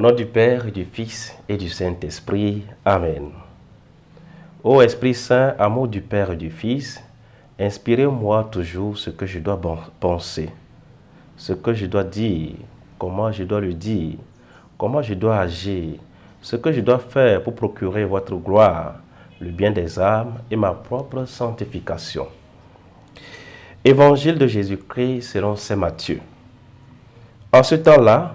nom du Père, et du Fils, et du Saint-Esprit. Amen. Ô Esprit Saint, amour du Père et du Fils, inspirez-moi toujours ce que je dois penser, ce que je dois dire, comment je dois le dire, comment je dois agir, ce que je dois faire pour procurer votre gloire, le bien des âmes et ma propre sanctification. Évangile de Jésus-Christ selon saint Matthieu. En ce temps-là,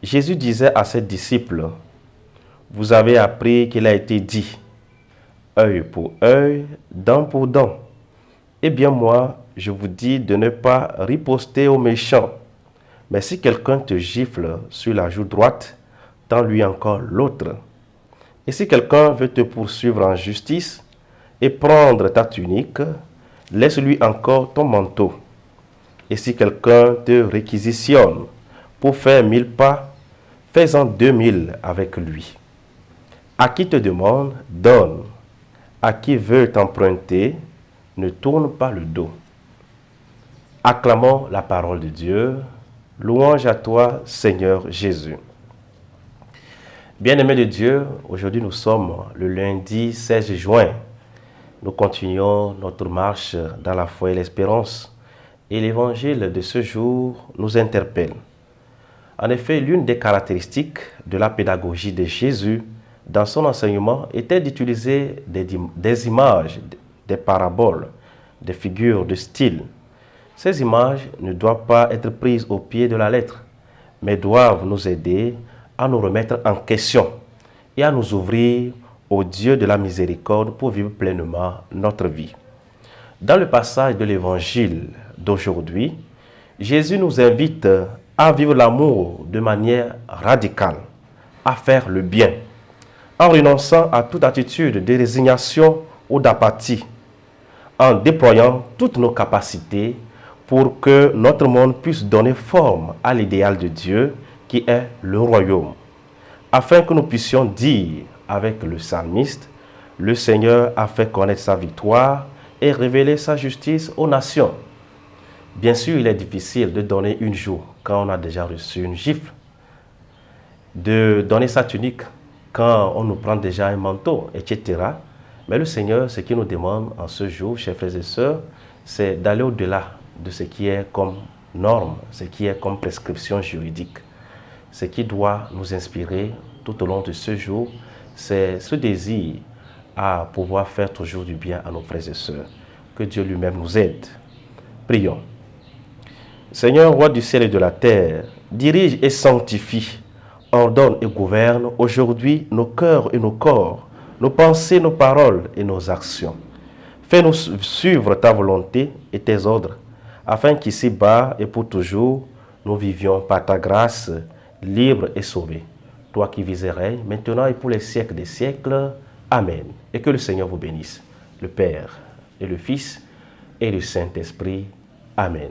Jésus disait à ses disciples, « Vous avez appris qu'il a été dit, œil pour œil, dent pour dent. Eh bien moi, je vous dis de ne pas riposter aux méchants. Mais si quelqu'un te gifle sur la joue droite, tends-lui encore l'autre. Et si quelqu'un veut te poursuivre en justice et prendre ta tunique, laisse-lui encore ton manteau. Et si quelqu'un te réquisitionne pour faire 1000 pas, fais-en 2000 avec lui. À qui te demande, donne. À qui veut t'emprunter, ne tourne pas le dos. » Acclamons la parole de Dieu. Louange à toi, Seigneur Jésus. Bien-aimés de Dieu, aujourd'hui nous sommes le lundi 16 juin. Nous continuons notre marche dans la foi et l'espérance. Et l'évangile de ce jour nous interpelle. En effet, l'une des caractéristiques de la pédagogie de Jésus dans son enseignement était d'utiliser des images, des paraboles, des figures de style. Ces images ne doivent pas être prises au pied de la lettre, mais doivent nous aider à nous remettre en question et à nous ouvrir au Dieu de la miséricorde pour vivre pleinement notre vie. Dans le passage de l'évangile d'aujourd'hui, Jésus nous invite à vivre l'amour de manière radicale, à faire le bien, en renonçant à toute attitude de résignation ou d'apathie, en déployant toutes nos capacités pour que notre monde puisse donner forme à l'idéal de Dieu qui est le royaume, afin que nous puissions dire avec le psalmiste, « Le Seigneur a fait connaître sa victoire et révéler sa justice aux nations. » Bien sûr, il est difficile de donner une joue quand on a déjà reçu une gifle, de donner sa tunique quand on nous prend déjà un manteau, etc. Mais le Seigneur, ce qu'il nous demande en ce jour, chers frères et sœurs, c'est d'aller au-delà de ce qui est comme norme, ce qui est comme prescription juridique. Ce qui doit nous inspirer tout au long de ce jour, c'est ce désir à pouvoir faire toujours du bien à nos frères et sœurs. Que Dieu lui-même nous aide. Prions. Seigneur, roi du ciel et de la terre, dirige et sanctifie, ordonne et gouverne aujourd'hui nos cœurs et nos corps, nos pensées, nos paroles et nos actions. Fais-nous suivre ta volonté et tes ordres, afin qu'ici-bas et pour toujours, nous vivions par ta grâce, libres et sauvés. Toi qui vis et règnes, maintenant et pour les siècles des siècles. Amen. Et que le Seigneur vous bénisse, le Père et le Fils et le Saint-Esprit. Amen.